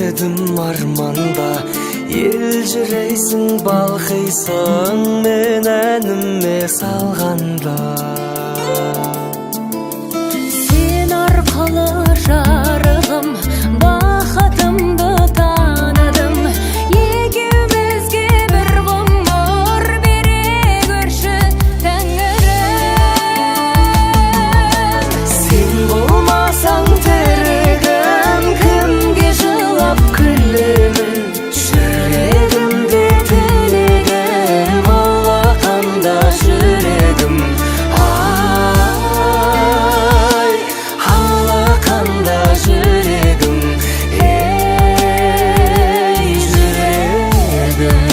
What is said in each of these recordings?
едім арманда, елжірейсің балқисың мен әніме салғанда. Сен арқылы жарығым, бақытымды таныдым. Екеумізге бір ғұмыр бере көрші Тәңірім. Сен болмасаң тірегім, кімге жылап күлемін? Жүрегімде тілегім, алақанда жүрегім. Ай, алақанда жүрегім, ей жүрегім.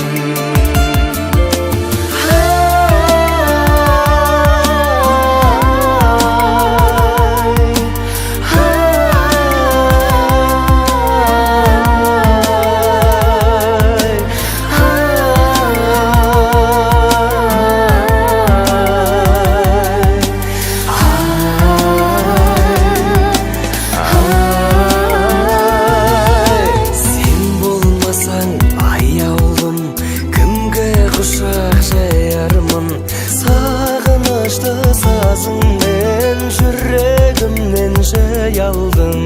Сен болмасаң аяулым, кімге құшақ жаярмын? Сағынышты сазыңмен жүрегімнен жай алдың.